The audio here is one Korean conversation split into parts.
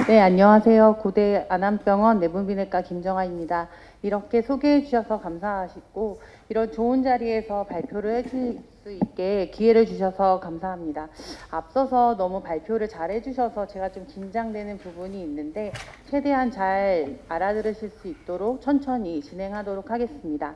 네, 안녕하세요. 고대 안암병원 내분비내과 김정아입니다. 이렇게 소개해 주셔서 감사하시고 이런 좋은 자리에서 발표를 해줄 수 있게 기회를 주셔서 감사합니다. 앞서서 너무 발표를 잘 해주셔서 제가 좀 긴장되는 부분이 있는데 최대한 잘 알아들으실 수 있도록 천천히 진행하도록 하겠습니다.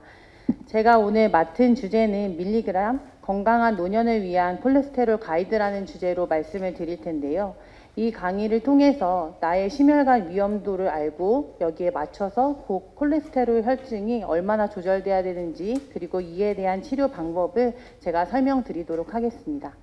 제가 오늘 맡은 주제는 밀리그램 건강한 노년을 위한 콜레스테롤 가이드라는 주제로 말씀을 드릴 텐데요. 이 강의를 통해서 나의 심혈관 위험도를 알고 여기에 맞춰서 콜레스테롤 혈증이 얼마나 조절돼야 되는지 그리고 이에 대한 치료 방법을 제가 설명드리도록 하겠습니다.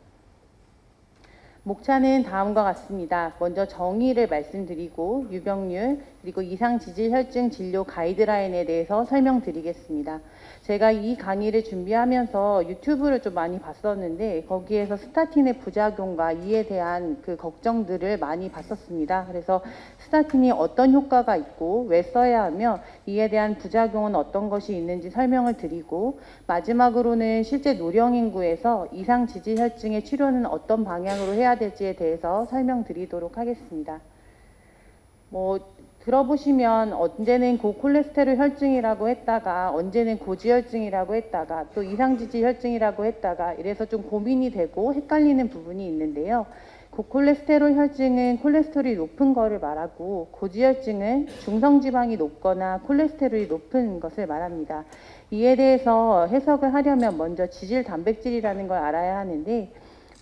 목차는 다음과 같습니다. 먼저 정의를 말씀드리고 유병률 그리고 이상지질혈증 진료 가이드라인에 대해서 설명드리겠습니다. 제가 이 강의를 준비하면서 유튜브를 좀 많이 봤었는데 거기에서 스타틴의 부작용과 이에 대한 그 걱정들을 많이 봤었습니다. 그래서 스타틴이 어떤 효과가 있고 왜 써야 하며 이에 대한 부작용은 어떤 것이 있는지 설명을 드리고 마지막으로는 실제 노령 인구에서 이상지질혈증의 치료는 어떤 방향으로 해야 될지에 대해서 설명드리도록 하겠습니다. 들어보시면 언제는 고콜레스테롤 혈증이라고 했다가 언제는 고지혈증이라고 했다가 또 이상지질혈증이라고 했다가 이래서 좀 고민이 되고 헷갈리는 부분이 있는데요. 고콜레스테롤 혈증은 콜레스테롤이 높은 거를 말하고 고지혈증은 중성지방이 높거나 콜레스테롤이 높은 것을 말합니다. 이에 대해서 해석을 하려면 먼저 지질 단백질이라는 걸 알아야 하는데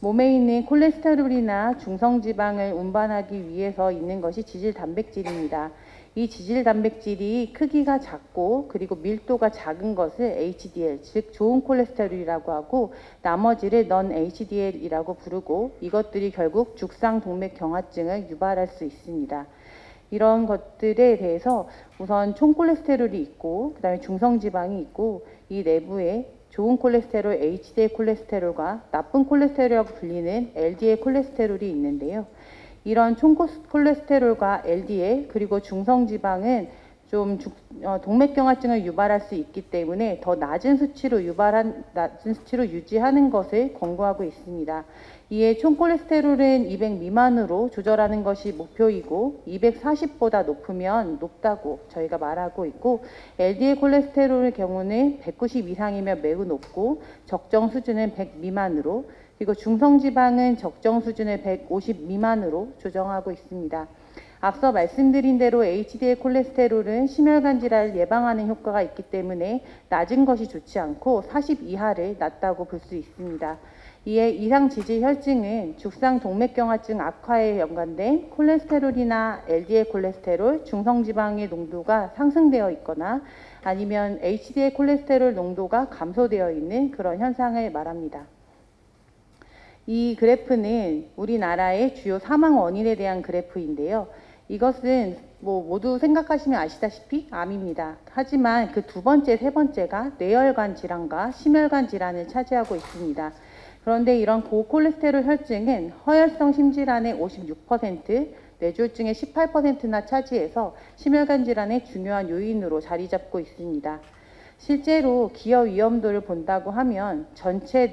몸에 있는 콜레스테롤이나 중성지방을 운반하기 위해서 있는 것이 지질 단백질입니다. 이 지질 단백질이 크기가 작고 그리고 밀도가 작은 것을 HDL, 즉 좋은 콜레스테롤이라고 하고 나머지를 non-HDL이라고 부르고 이것들이 결국 죽상동맥경화증을 유발할 수 있습니다. 이런 것들에 대해서 우선 총콜레스테롤이 있고 그 다음에 중성지방이 있고 이 내부에 좋은 콜레스테롤 HDL 콜레스테롤과 나쁜 콜레스테롤이라고 불리는 LDL 콜레스테롤이 있는데요. 이런 총콜레스테롤과 LDL 그리고 중성지방은 좀 동맥경화증을 유발할 수 있기 때문에 더 낮은 수치로 유지하는 것을 권고하고 있습니다. 이에 총콜레스테롤은 200 미만으로 조절하는 것이 목표이고 240보다 높으면 높다고 저희가 말하고 있고 LDL 콜레스테롤의 경우는 190 이상이면 매우 높고 적정 수준은 100 미만으로 그리고 중성지방은 적정 수준을 150 미만으로 조정하고 있습니다. 앞서 말씀드린 대로 HDL 콜레스테롤은 심혈관 질환을 예방하는 효과가 있기 때문에 낮은 것이 좋지 않고 40 이하를 낮다고 볼 수 있습니다. 이에 이상지질혈증은 죽상동맥경화증 악화에 연관된 콜레스테롤이나 LDL 콜레스테롤, 중성지방의 농도가 상승되어 있거나 아니면 HDL 콜레스테롤 농도가 감소되어 있는 그런 현상을 말합니다. 이 그래프는 우리나라의 주요 사망 원인에 대한 그래프인데요. 이것은 모두 생각하시면 아시다시피 암입니다. 하지만 그 두 번째, 세 번째가 뇌혈관 질환과 심혈관 질환을 차지하고 있습니다. 그런데 이런 고콜레스테롤 혈증은 허혈성 심질환의 56%, 뇌졸중의 18%나 차지해서 심혈관 질환의 중요한 요인으로 자리 잡고 있습니다. 실제로 기여 위험도를 본다고 하면 전체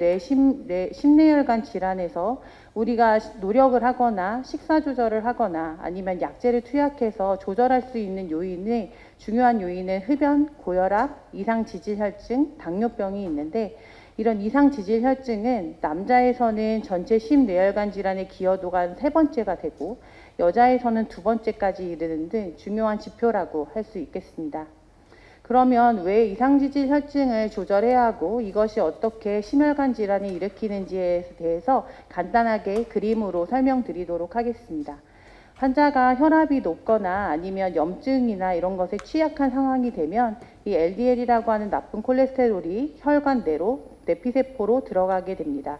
심뇌혈관 질환에서 우리가 노력을 하거나 식사 조절을 하거나 아니면 약제를 투약해서 조절할 수 있는 요인의 중요한 요인은 흡연, 고혈압, 이상지질혈증, 당뇨병이 있는데 이런 이상지질혈증은 남자에서는 전체 심뇌혈관 질환의 기여도가 세 번째가 되고 여자에서는 두 번째까지 이르는 등 중요한 지표라고 할 수 있겠습니다. 그러면 왜 이상지질혈증을 조절해야 하고 이것이 어떻게 심혈관 질환을 일으키는지에 대해서 간단하게 그림으로 설명드리도록 하겠습니다. 환자가 혈압이 높거나 아니면 염증이나 이런 것에 취약한 상황이 되면 이 LDL이라고 하는 나쁜 콜레스테롤이 혈관 내로 내피세포로 들어가게 됩니다.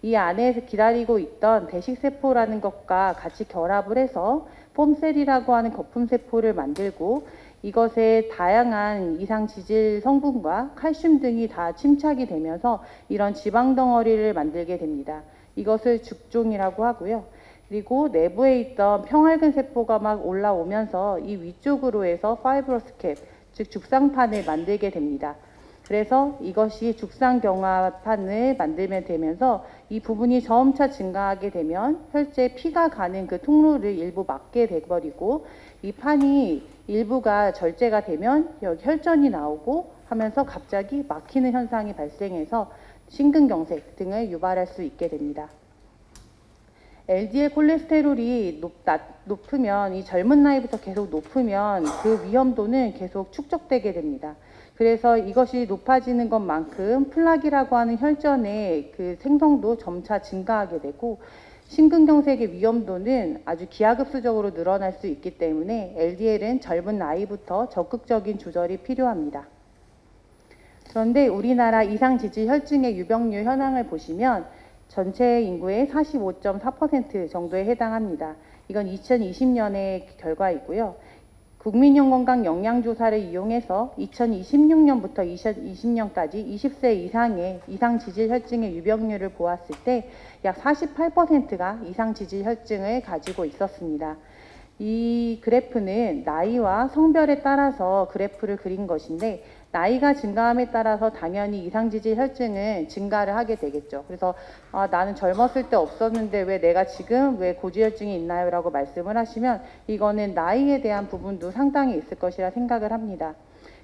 이 안에서 기다리고 있던 대식세포라는 것과 같이 결합을 해서 폼셀이라고 하는 거품세포를 만들고 이것에 다양한 이상지질 성분과 칼슘 등이 다 침착이 되면서 이런 지방덩어리를 만들게 됩니다. 이것을 죽종이라고 하고요. 그리고 내부에 있던 평활근 세포가 막 올라오면서 이 위쪽으로 해서 파이브러스 캡, 즉 죽상판을 만들게 됩니다. 그래서 이것이 죽상경화판을 만들면 되면서 이 부분이 점차 증가하게 되면 혈제 피가 가는 그 통로를 일부 막게 돼버리고 이 판이 일부가 절제가 되면 여기 혈전이 나오고 하면서 갑자기 막히는 현상이 발생해서 심근경색 등을 유발할 수 있게 됩니다. LDL 콜레스테롤이 높으면 이 젊은 나이부터 계속 높으면 그 위험도는 계속 축적되게 됩니다. 그래서 이것이 높아지는 것만큼 플락이라고 하는 혈전의 그 생성도 점차 증가하게 되고 심근경색의 위험도는 아주 기하급수적으로 늘어날 수 있기 때문에 LDL은 젊은 나이부터 적극적인 조절이 필요합니다. 그런데 우리나라 이상지질 혈증의 유병률 현황을 보시면 전체 인구의 45.4% 정도에 해당합니다. 이건 2020년의 결과이고요. 국민건강 영양조사를 이용해서 2026년부터 2020년까지 20세 이상의 이상지질 혈증의 유병률을 보았을 때 약 48%가 이상지질 혈증을 가지고 있었습니다. 이 그래프는 나이와 성별에 따라서 그래프를 그린 것인데 나이가 증가함에 따라서 당연히 이상지질 혈증은 증가를 하게 되겠죠. 그래서 나는 젊었을 때 없었는데 왜 내가 지금 왜 고지혈증이 있나요? 라고 말씀을 하시면 이거는 나이에 대한 부분도 상당히 있을 것이라 생각을 합니다.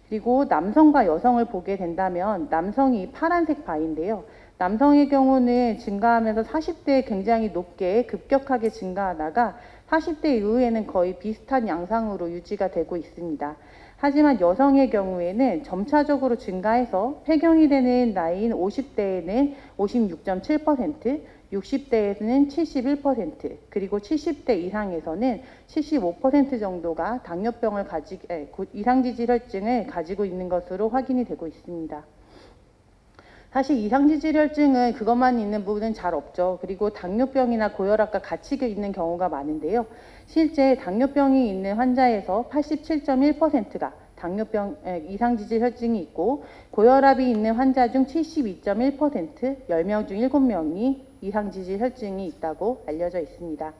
그리고 남성과 여성을 보게 된다면 남성이 파란색 바인데요. 남성의 경우는 증가하면서 40대에 굉장히 높게 급격하게 증가하다가 40대 이후에는 거의 비슷한 양상으로 유지가 되고 있습니다. 하지만 여성의 경우에는 점차적으로 증가해서 폐경이 되는 나이인 50대에는 56.7%, 60대에는 71%, 그리고 70대 이상에서는 75% 정도가 당뇨병을 이상지질혈증을 가지고 있는 것으로 확인이 되고 있습니다. 사실 이상지질혈증은 그것만 있는 부분은 잘 없죠. 그리고 당뇨병이나 고혈압과 같이 있는 경우가 많은데요. 실제 당뇨병이 있는 환자에서 87.1%가 이상지질혈증이 있고 고혈압이 있는 환자 중 72.1%, 10명 중 7명이 이상지질혈증이 있다고 알려져 있습니다.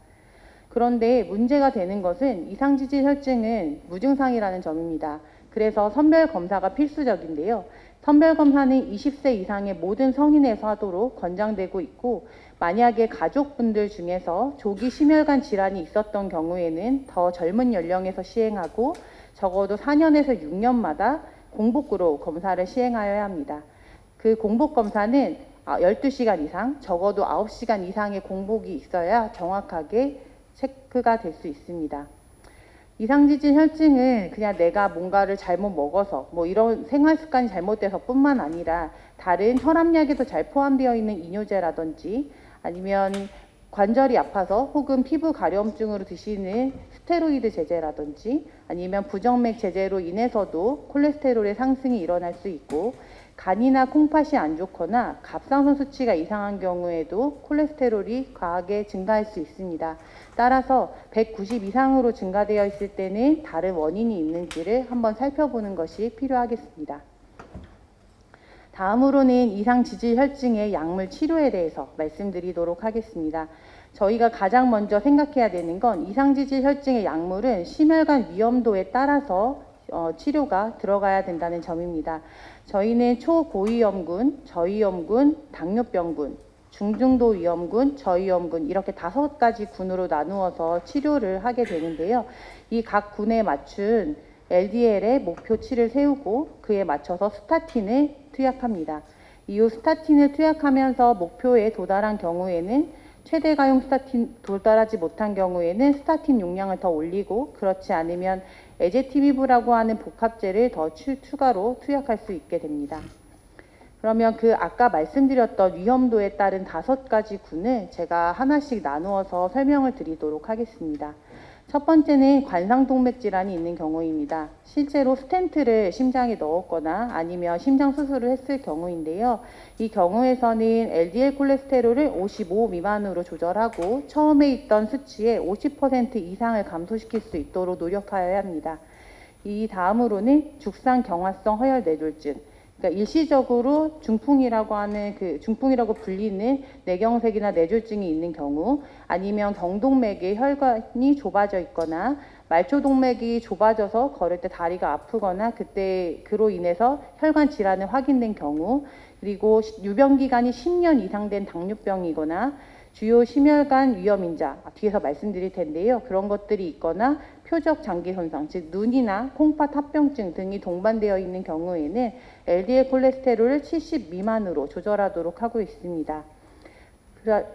그런데 문제가 되는 것은 이상지질혈증은 무증상이라는 점입니다. 그래서 선별검사가 필수적인데요. 선별검사는 20세 이상의 모든 성인에서 하도록 권장되고 있고 만약에 가족분들 중에서 조기 심혈관 질환이 있었던 경우에는 더 젊은 연령에서 시행하고 적어도 4년에서 6년마다 공복으로 검사를 시행하여야 합니다. 그 공복검사는 12시간 이상, 적어도 9시간 이상의 공복이 있어야 정확하게 체크가 될 수 있습니다. 이상지질 혈증은 그냥 내가 뭔가를 잘못 먹어서 뭐 이런 생활습관이 잘못돼서 뿐만 아니라 다른 혈압약에도 잘 포함되어 있는 이뇨제라든지 아니면 관절이 아파서 혹은 피부 가려움증으로 드시는 스테로이드 제제라든지 아니면 부정맥 제제로 인해서도 콜레스테롤의 상승이 일어날 수 있고 간이나 콩팥이 안 좋거나 갑상선 수치가 이상한 경우에도 콜레스테롤이 과하게 증가할 수 있습니다. 따라서 190 이상으로 증가되어 있을 때는 다른 원인이 있는지를 한번 살펴보는 것이 필요하겠습니다. 다음으로는 이상지질혈증의 약물 치료에 대해서 말씀드리도록 하겠습니다. 저희가 가장 먼저 생각해야 되는 건 이상지질혈증의 약물은 심혈관 위험도에 따라서 치료가 들어가야 된다는 점입니다. 저희는 초고위험군, 저위험군, 당뇨병군, 중중도 위험군, 저위험군 이렇게 5가지 군으로 나누어서 치료를 하게 되는데요. 이 각 군에 맞춘 LDL의 목표치를 세우고 그에 맞춰서 스타틴을 투약합니다. 이후 스타틴을 투약하면서 목표에 도달한 경우에는 최대 가용 스타틴 도달하지 못한 경우에는 스타틴 용량을 더 올리고 그렇지 않으면 에제티비브라고 하는 복합제를 더 추가로 투약할 수 있게 됩니다. 그러면 그 아까 말씀드렸던 위험도에 따른 5가지 군을 제가 하나씩 나누어서 설명을 드리도록 하겠습니다. 첫 번째는 관상동맥 질환이 있는 경우입니다. 실제로 스텐트를 심장에 넣었거나 아니면 심장 수술을 했을 경우인데요. 이 경우에서는 LDL 콜레스테롤을 55 미만으로 조절하고 처음에 있던 수치의 50% 이상을 감소시킬 수 있도록 노력하여야 합니다. 이 다음으로는 죽상경화성 허혈 뇌졸중, 그러니까 일시적으로 중풍이라고 하는 중풍이라고 불리는 뇌경색이나 뇌졸중이 있는 경우, 아니면 경동맥의 혈관이 좁아져 있거나 말초동맥이 좁아져서 걸을 때 다리가 아프거나 그로 인해서 혈관 질환이 확인된 경우, 그리고 유병 기간이 10년 이상 된 당뇨병이거나 주요 심혈관 위험인자, 뒤에서 말씀드릴 텐데요. 그런 것들이 있거나 표적 장기 손상, 즉 눈이나 콩팥 합병증 등이 동반되어 있는 경우에는 LDL 콜레스테롤을 70 미만으로 조절하도록 하고 있습니다.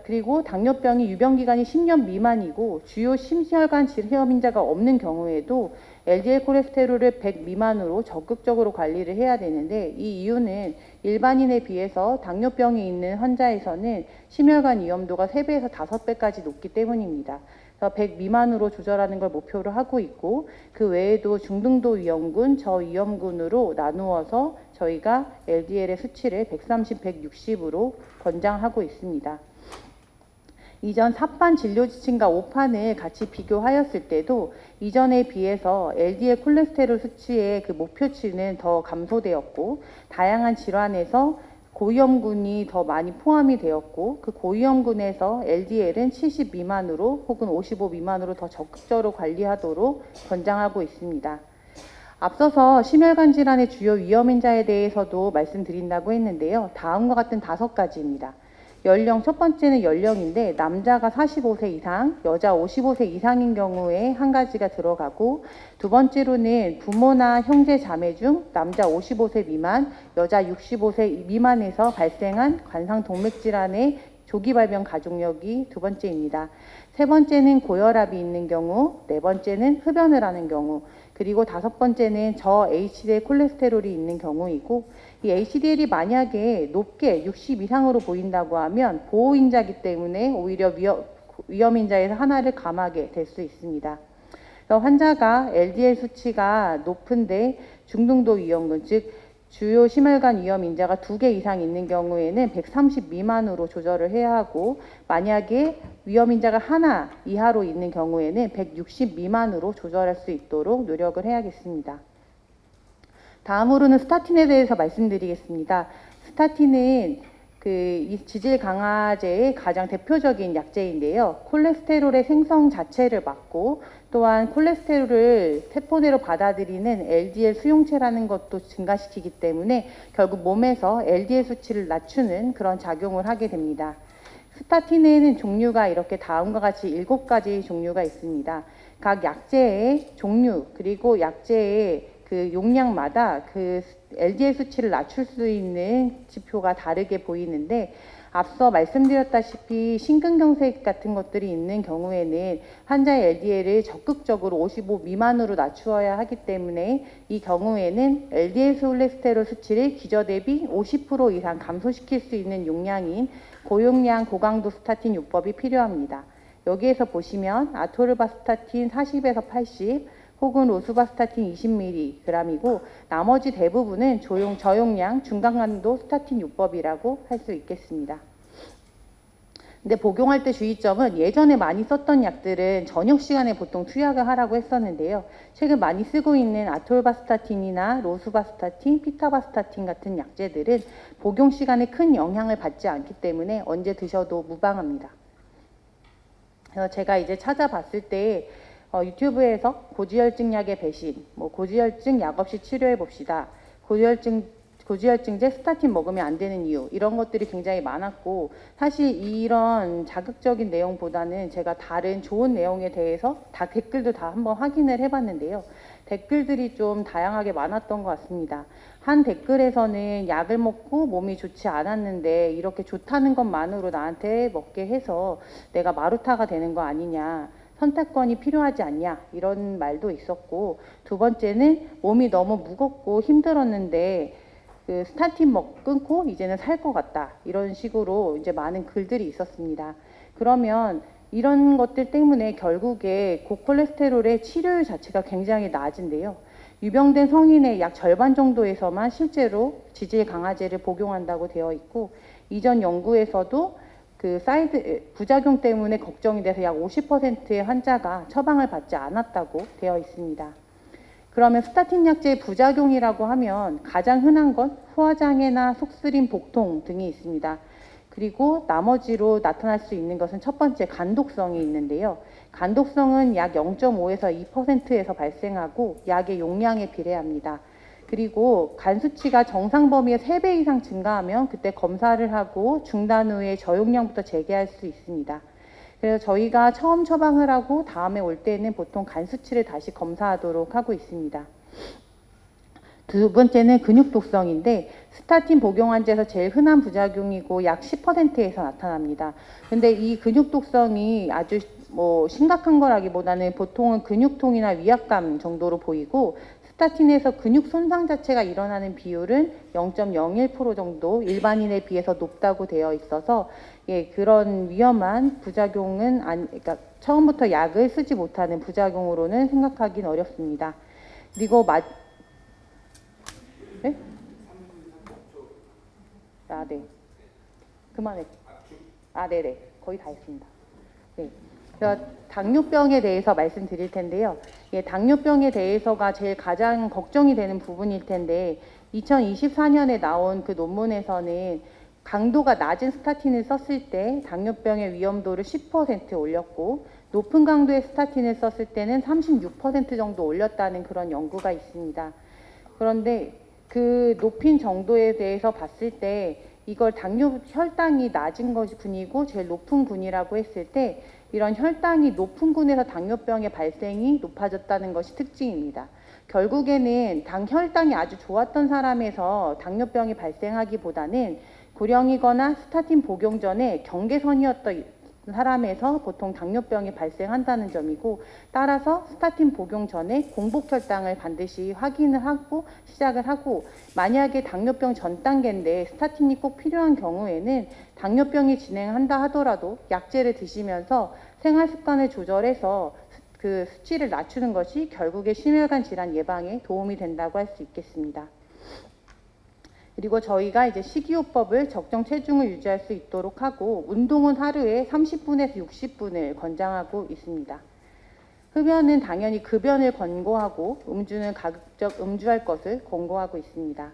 그리고 당뇨병이 유병 기간이 10년 미만이고 주요 심혈관 질환인자가 없는 경우에도 LDL 콜레스테롤을 100 미만으로 적극적으로 관리를 해야 되는데, 이 이유는 일반인에 비해서 당뇨병이 있는 환자에서는 심혈관 위험도가 3배에서 5배까지 높기 때문입니다. 그래서 100 미만으로 조절하는 걸 목표로 하고 있고, 그 외에도 중등도 위험군, 저위험군으로 나누어서 저희가 LDL의 수치를 130, 160으로 권장하고 있습니다. 이전 4판 진료 지침과 5판을 같이 비교하였을 때도 이전에 비해서 LDL 콜레스테롤 수치의 목표치는 더 감소되었고, 다양한 질환에서 고위험군이 더 많이 포함이 되었고, 그 고위험군에서 LDL은 70 미만으로 혹은 55 미만으로 더 적극적으로 관리하도록 권장하고 있습니다. 앞서서 심혈관 질환의 주요 위험인자에 대해서도 말씀드린다고 했는데요. 다음과 같은 5가지입니다. 연령, 첫 번째는 연령인데 남자가 45세 이상, 여자 55세 이상인 경우에 한 가지가 들어가고, 두 번째로는 부모나 형제 자매 중 남자 55세 미만, 여자 65세 미만에서 발생한 관상 동맥 질환의 조기 발병 가족력이 두 번째입니다. 세 번째는 고혈압이 있는 경우, 네 번째는 흡연을 하는 경우, 그리고 다섯 번째는 저 HDL 콜레스테롤이 있는 경우이고, 이 HDL이 만약에 높게 60 이상으로 보인다고 하면 보호인자이기 때문에 오히려 위험인자에서 하나를 감하게 될 수 있습니다. 그래서 환자가 LDL 수치가 높은데 중등도 위험군, 즉 주요 심혈관 위험인자가 2개 이상 있는 경우에는 130 미만으로 조절을 해야 하고, 만약에 위험인자가 하나 이하로 있는 경우에는 160 미만으로 조절할 수 있도록 노력을 해야겠습니다. 다음으로는 스타틴에 대해서 말씀드리겠습니다. 스타틴은 이 지질 강화제의 가장 대표적인 약제인데요. 콜레스테롤의 생성 자체를 막고, 또한 콜레스테롤을 세포내로 받아들이는 LDL 수용체라는 것도 증가시키기 때문에 결국 몸에서 LDL 수치를 낮추는 그런 작용을 하게 됩니다. 스타틴에는 종류가 이렇게 다음과 같이 7가지 종류가 있습니다. 각 약제의 종류, 그리고 약제의 용량마다 LDL 수치를 낮출 수 있는 지표가 다르게 보이는데, 앞서 말씀드렸다시피 심근경색 같은 것들이 있는 경우에는 환자의 LDL을 적극적으로 55 미만으로 낮추어야 하기 때문에 이 경우에는 LDL 콜레스테롤 수치를 기저 대비 50% 이상 감소시킬 수 있는 용량인 고용량 고강도 스타틴 요법이 필요합니다. 여기에서 보시면 아토르바스타틴 40에서 80, 혹은 로수바스타틴 20mg이고, 나머지 대부분은 저용량 중강강도 스타틴 요법이라고 할 수 있겠습니다. 근데 복용할 때 주의점은, 예전에 많이 썼던 약들은 저녁 시간에 보통 투약을 하라고 했었는데요. 최근 많이 쓰고 있는 아톨바스타틴이나 로수바스타틴, 피타바스타틴 같은 약제들은 복용 시간에 큰 영향을 받지 않기 때문에 언제 드셔도 무방합니다. 그래서 제가 이제 찾아봤을 때 유튜브에서 고지혈증 약의 배신, 고지혈증 약 없이 치료해 봅시다, 고지혈증제 스타틴 먹으면 안 되는 이유, 이런 것들이 굉장히 많았고, 사실 이런 자극적인 내용보다는 제가 다른 좋은 내용에 대해서 댓글도 다 한번 확인을 해봤는데요. 댓글들이 좀 다양하게 많았던 것 같습니다. 한 댓글에서는 약을 먹고 몸이 좋지 않았는데 이렇게 좋다는 것만으로 나한테 먹게 해서 내가 마루타가 되는 거 아니냐, 선택권이 필요하지 않냐, 이런 말도 있었고, 두 번째는 몸이 너무 무겁고 힘들었는데 스타틴 끊고 이제는 살 것 같다, 이런 식으로 이제 많은 글들이 있었습니다. 그러면 이런 것들 때문에 결국에 고콜레스테롤의 치료율 자체가 굉장히 낮은데요. 유병된 성인의 약 절반 정도에서만 실제로 지질 강화제를 복용한다고 되어 있고, 이전 연구에서도 부작용 때문에 걱정이 돼서 약 50%의 환자가 처방을 받지 않았다고 되어 있습니다. 그러면 스타틴 약제의 부작용이라고 하면 가장 흔한 건 소화장애나 속쓰림, 복통 등이 있습니다. 그리고 나머지로 나타날 수 있는 것은 첫 번째 간독성이 있는데요. 간독성은 약 0.5에서 2%에서 발생하고 약의 용량에 비례합니다. 그리고 간 수치가 정상 범위의 3배 이상 증가하면 그때 검사를 하고 중단 후에 저용량부터 재개할 수 있습니다. 그래서 저희가 처음 처방을 하고 다음에 올 때는 보통 간 수치를 다시 검사하도록 하고 있습니다. 두 번째는 근육 독성인데 스타틴 복용 환자에서 제일 흔한 부작용이고 약 10%에서 나타납니다. 근데 이 근육 독성이 아주 심각한 거라기보다는 보통은 근육통이나 위압감 정도로 보이고 스타틴에서 근육 손상 자체가 일어나는 비율은 0.01% 정도 일반인에 비해서 높다고 되어 있어서 그런 위험한 부작용은 그러니까 처음부터 약을 쓰지 못하는 부작용으로는 생각하기는 어렵습니다. 그리고 네? 네. 그만해. 네네. 거의 다 했습니다. 네. 당뇨병에 대해서 말씀드릴 텐데요. 당뇨병에 대해서가 제일 가장 걱정이 되는 부분일 텐데 2024년에 나온 그 논문에서는 강도가 낮은 스타틴을 썼을 때 당뇨병의 위험도를 10% 올렸고 높은 강도의 스타틴을 썼을 때는 36% 정도 올렸다는 그런 연구가 있습니다. 그런데 그 높인 정도에 대해서 봤을 때 이걸 혈당이 낮은 군이고 제일 높은 군이라고 했을 때 이런 혈당이 높은 군에서 당뇨병의 발생이 높아졌다는 것이 특징입니다. 결국에는 혈당이 아주 좋았던 사람에서 당뇨병이 발생하기보다는 고령이거나 스타틴 복용 전에 경계선이었던 사람에서 보통 당뇨병이 발생한다는 점이고 따라서 스타틴 복용 전에 공복 혈당을 반드시 확인을 하고 시작을 하고 만약에 당뇨병 전 단계인데 스타틴이 꼭 필요한 경우에는 당뇨병이 진행한다 하더라도 약제를 드시면서 생활 습관을 조절해서 그 수치를 낮추는 것이 결국에 심혈관 질환 예방에 도움이 된다고 할 수 있겠습니다. 그리고 저희가 이제 식이요법을 적정 체중을 유지할 수 있도록 하고 운동은 하루에 30분에서 60분을 권장하고 있습니다. 흡연은 당연히 급연을 권고하고 음주는 가급적 음주할 것을 권고하고 있습니다.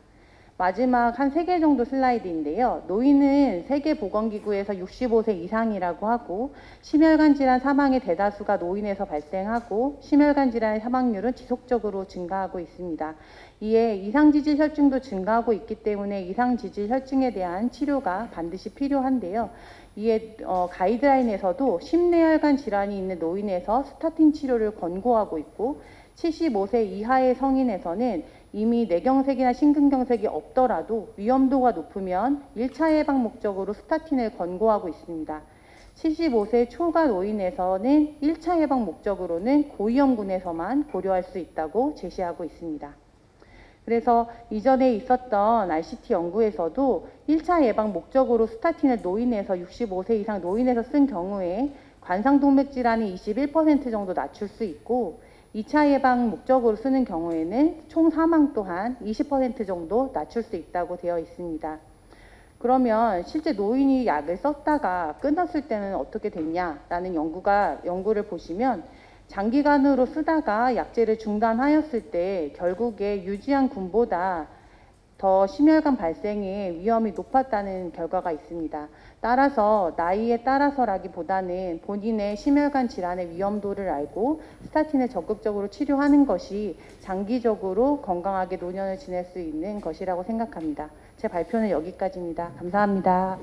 마지막 한 3개 정도 슬라이드인데요. 노인은 세계보건기구에서 65세 이상이라고 하고 심혈관 질환 사망의 대다수가 노인에서 발생하고 심혈관 질환의 사망률은 지속적으로 증가하고 있습니다. 이에 이상지질 혈증도 증가하고 있기 때문에 이상지질 혈증에 대한 치료가 반드시 필요한데요. 이에 가이드라인에서도 심내혈관 질환이 있는 노인에서 스타틴 치료를 권고하고 있고 75세 이하의 성인에서는 이미 뇌경색이나 심근경색이 없더라도 위험도가 높으면 1차 예방 목적으로 스타틴을 권고하고 있습니다. 75세 초과 노인에서는 1차 예방 목적으로는 고위험군에서만 고려할 수 있다고 제시하고 있습니다. 그래서 이전에 있었던 RCT 연구에서도 1차 예방 목적으로 스타틴을 노인에서 65세 이상 노인에서 쓴 경우에 관상동맥질환이 21% 정도 낮출 수 있고 2차 예방 목적으로 쓰는 경우에는 총 사망 또한 20% 정도 낮출 수 있다고 되어 있습니다. 그러면 실제 노인이 약을 썼다가 끊었을 때는 어떻게 됐냐라는 연구를 보시면 장기간으로 쓰다가 약제를 중단하였을 때 결국에 유지한 군보다 더 심혈관 발생의 위험이 높았다는 결과가 있습니다. 따라서 나이에 따라서라기보다는 본인의 심혈관 질환의 위험도를 알고 스타틴을 적극적으로 치료하는 것이 장기적으로 건강하게 노년을 지낼 수 있는 것이라고 생각합니다. 제 발표는 여기까지입니다. 감사합니다.